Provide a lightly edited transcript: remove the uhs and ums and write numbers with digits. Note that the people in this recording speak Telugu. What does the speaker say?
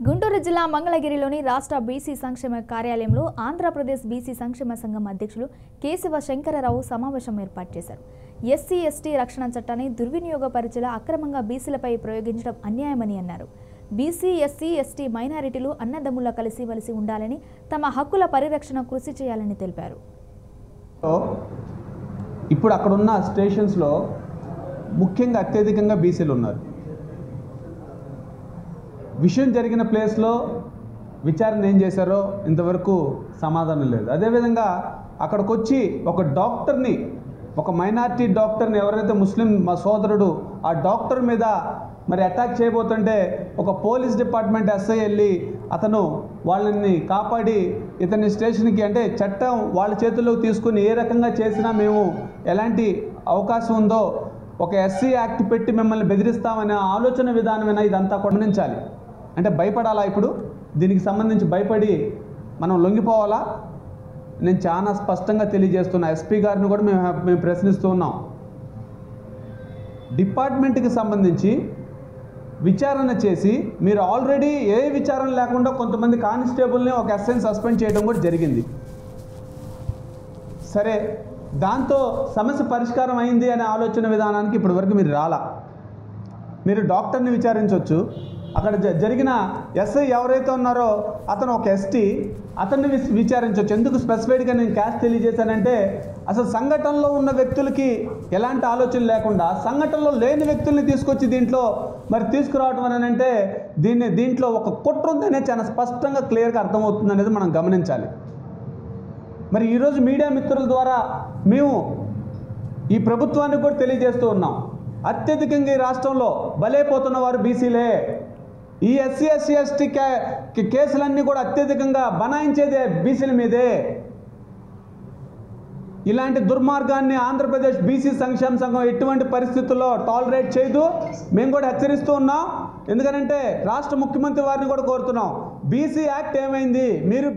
గుంటూరు జిల్లా మంగళగిరిలోని రాష్ట్ర బీసీ సంక్షేమ కార్యాలయంలో ఆంధ్రప్రదేశ్ బీసీ సంక్షేమ సంఘం అధ్యక్షులు కేశవ శంకరరావు సమావేశం ఏర్పాటు చేశారు. ఎస్సీ ఎస్టీ రక్షణ చట్టాన్ని దుర్వినియోగపరిచేలా అక్రమంగా బీసీలపై ప్రయోగించడం అన్యాయమని అన్నారు. బీసీ ఎస్సీ ఎస్టీ మైనారిటీలు అన్నదమ్ముల కలిసివలసి ఉండాలని, తమ హక్కుల పరిరక్షణ కృషి చేయాలని తెలిపారు. ఇప్పుడు అక్కడ ఉన్న స్టేషన్స్లో ముఖ్యంగా అత్యధికంగా బీసీలు ఉన్నారు. విషయం జరిగిన ప్లేస్లో విచారణ ఏం చేశారో ఇంతవరకు సమాధానం లేదు. అదేవిధంగా అక్కడికి వచ్చి ఒక డాక్టర్ని, ఒక మైనారిటీ డాక్టర్ని, ఎవరైతే ముస్లిం మా సోదరుడు ఆ డాక్టర్ మీద మరి అటాక్ చేయబోతుంటే ఒక పోలీస్ డిపార్ట్మెంట్ ఎస్ఐ వెళ్ళి అతను వాళ్ళని కాపాడి ఇతని స్టేషన్కి, అంటే చట్టం వాళ్ళ చేతుల్లోకి తీసుకుని ఏ రకంగా చేసినా మేము ఎలాంటి అవకాశం ఉందో ఒక ఎస్సీ యాక్ట్ పెట్టి మిమ్మల్ని బెదిరిస్తామనే ఆలోచన విధానమైనా ఇదంతా గమనించాలి. అంటే భయపడాలా? ఇప్పుడు దీనికి సంబంధించి భయపడి మనం లొంగిపోవాలా? నేను చాలా స్పష్టంగా తెలియజేస్తున్నా. ఎస్పీ గారిని కూడా మేము ప్రశ్నిస్తూ ఉన్నాం. డిపార్ట్మెంట్కి సంబంధించి విచారణ చేసి మీరు ఆల్రెడీ ఏ విచారణ లేకుండా కొంతమంది కానిస్టేబుల్ని ఒక ఎస్ఐని సస్పెండ్ చేయడం కూడా జరిగింది. సరే, దాంతో సమస్య పరిష్కారం అయింది అనే ఆలోచన విధానానికి ఇప్పటి వరకు మీరు రాలా. మీరు డాక్టర్ని విచారించవచ్చు. అక్కడ జరిగిన ఎస్ఐ ఎవరైతే ఉన్నారో అతను ఒక ఎస్టీ, అతన్ని విచారించవచ్చు. ఎందుకు స్పెసిఫైడ్గా నేను క్యాస్ట్ తెలియజేశానంటే, అసలు సంఘటనలో ఉన్న వ్యక్తులకి ఎలాంటి ఆలోచన లేకుండా సంఘటనలో లేని వ్యక్తుల్ని తీసుకొచ్చి దీంట్లో మరి తీసుకురావడం అని అంటే దీంట్లో ఒక కుట్ర ఉందనే చాలా స్పష్టంగా క్లియర్గా అర్థమవుతుంది అనేది మనం గమనించాలి. మరి ఈరోజు మీడియా మిత్రుల ద్వారా మేము ఈ ప్రభుత్వానికి కూడా తెలియజేస్తూ ఉన్నాం. అత్యధికంగా ఈ రాష్ట్రంలో బలైపోతున్న వారు బీసీలే. ఈ ఎస్సీ ఎస్టీ కేసులన్నీ కూడా అత్యధికంగా బనాయించేదే బీసీల మీదే. ఇలాంటి దుర్మార్గాన్ని ఆంధ్రప్రదేశ్ బీసీ సంక్షేమ సంఘం ఎటువంటి పరిస్థితుల్లో టాలరేట్ చేయదు. మేము కూడా హెచ్చరిస్తూ ఉన్నాం. ఎందుకంటే రాష్ట్ర ముఖ్యమంత్రి వారిని కూడా కోరుతున్నాం, బీసీ యాక్ట్ ఏమైంది? మీరు